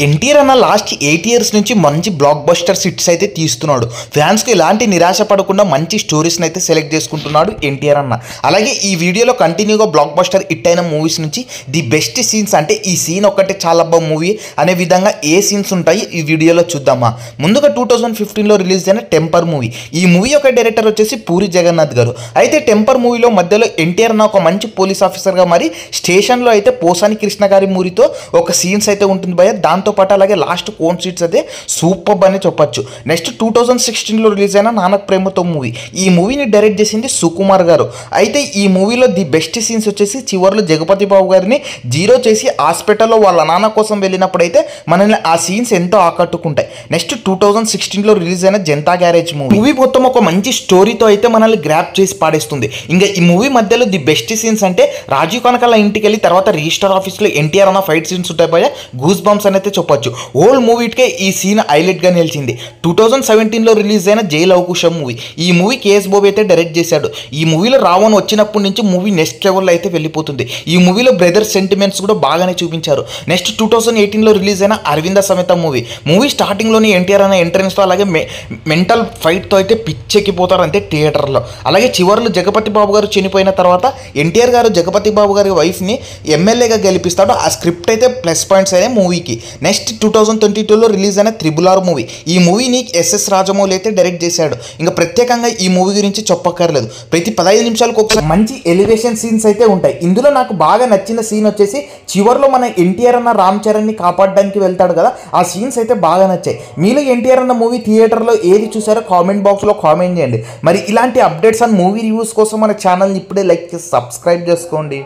ఎన్టీఆర్ అన్న last 8 years నుంచి మంచి బ్లాక్ బస్టర్ హిట్స్ అయితే తీస్తున్నాడు. ఫ్యాన్స్కి ఎలాంటి నిరాశ పడకుండా మంచి స్టోరీస్ని అయితే సెలెక్ట్ చేసుకుంటున్నాడు ఎన్టీఆర్ అన్న. అలాగే ఈ వీడియోలో కంటిన్యూగా బ్లాక్ బస్టర్ హిట్ అయిన మూవీస్ నుంచి ది బెస్ట్ సీన్స్, అంటే ఈ సీన్ ఒక్కటే చాలా బాగా మూవీ అనే విధంగా ఏ సీన్స్ ఉంటాయి ఈ వీడియోలో చూద్దామా. ముందుగా 2015లో రిలీజ్ అయిన టెంపర్ మూవీ. ఈ మూవీ యొక్క డైరెక్టర్ వచ్చేసి పూరి జగన్నాథ్ గారు. అయితే టెంపర్ మూవీలో మధ్యలో ఎన్టీఆర్ అన్న ఒక మంచి పోలీస్ ఆఫీసర్గా మరి స్టేషన్లో అయితే పోసాని కృష్ణ గారి మూవీతో ఒక సీన్స్ అయితే ఉంటుంది భయ. దాంతోపాటు అలాగే లాస్ట్ కోన్ సీట్స్ అయితే సూపర్ అని చెప్పొచ్చు. నెక్స్ట్ 2016లో రిలీజ్ అయిన నానక్ ప్రేమతో మూవీ. ఈ మూవీని డైరెక్ట్ చేసింది సుకుమార్ గారు. అయితే ఈ మూవీలో ది బెస్ట్ సీన్స్ వచ్చేసి చివరిలో జగపతి బాబు గారిని జీరో చేసి హాస్పిటల్లో వాళ్ళ నాన్న కోసం వెళ్ళినప్పుడు అయితే మనల్ని ఆ సీన్స్ ఎంతో ఆకట్టుకుంటాయి. నెక్స్ట్ 2016లో రిలీజ్ అయిన జనతా గ్యారేజ్ మూవీ మొత్తం ఒక మంచి స్టోరీతో అయితే మనల్ని గ్రాప్ చేసి పాడేస్తుంది. ఇంకా ఈ మూవీ మధ్యలో ది బెస్ట్ సీన్స్ అంటే రాజీవ్ కనకాల ఇంటికి వెళ్ళి తర్వాత రిజిస్టర్ ఆఫీస్లో ఎన్టీఆర్ అన్న ఫైట్ సీన్స్ ఉంటాయి భయ. గూస్ బంప్స్ అని అయితే చెప్పొచ్చు. హోల్ మూవీకే ఈ సీన్ హైలైట్గా నిలిచింది. 2017లో రిలీజ్ అయిన జైల్ అవకుశం మూవీ. ఈ మూవీ కేఎస్ బాబు అయితే డైరెక్ట్ చేశాడు. ఈ మూవీలో రావణ్ వచ్చినప్పటి నుంచి మూవీ నెక్స్ట్ లెవెల్లో అయితే వెళ్ళిపోతుంది. ఈ మూవీలో బ్రదర్ సెంటిమెంట్స్ కూడా బాగానే చూపించారు. నెక్స్ట్ 2018లో రిలీజ్ అయిన అరవింద సమేత మూవీ స్టార్టింగ్లోనే ఎన్టీఆర్ అనే ఎంట్రెన్స్తో అలాగే మెంటల్ ఫైట్తో అయితే పిచ్చెక్కిపోతారు అంతే థియేటర్లో. అలాగే చివరిలో జగపతి బాబు గారు చనిపోయిన తర్వాత ఎన్టీఆర్ గారు జగపతి బాబు గారి వైఫ్ని ఎమ్మెల్యేగా గెలిపిస్తాడు. ఆ స్క్రిప్ట్ అయితే ప్లస్ పాయింట్స్ అయినాయి మూవీకి. నెక్స్ట్ 2022లో రిలీజ్ అయిన త్రిబుల్ మూవీ. ఈ మూవీని ఎస్ఎస్ రాజమౌళి అయితే డైరెక్ట్ చేశాడు. ఇంకా ప్రత్యేకంగా ఈ మూవీ గురించి చెప్పక్కర్లేదు. ప్రతి 15 నిమిషాలకు ఒకసారి మంచి ఎలివేషన్ సీన్స్ అయితే ఉంటాయి. ఇందులో నాకు బాగా నచ్చిన సీన్ వచ్చేసి చివరిలో మన ఎన్టీఆర్ అన్న రామ్ చరణ్ని కాపాడడానికి వెళ్తాడు కదా, ఆ సీన్స్ అయితే బాగా నచ్చాయి. మీలో ఎన్టీఆర్ అన్న మూవీ థియేటర్లో ఏది చూసారో కామెంట్ బాక్స్లో కామెంట్ చేయండి. మరి ఇలాంటి అప్డేట్స్ అండ్ మూవీ రివ్యూస్ కోసం మన ఛానల్ని ఇప్పుడే లైక్ చేసి సబ్స్క్రైబ్ చేసుకోండి.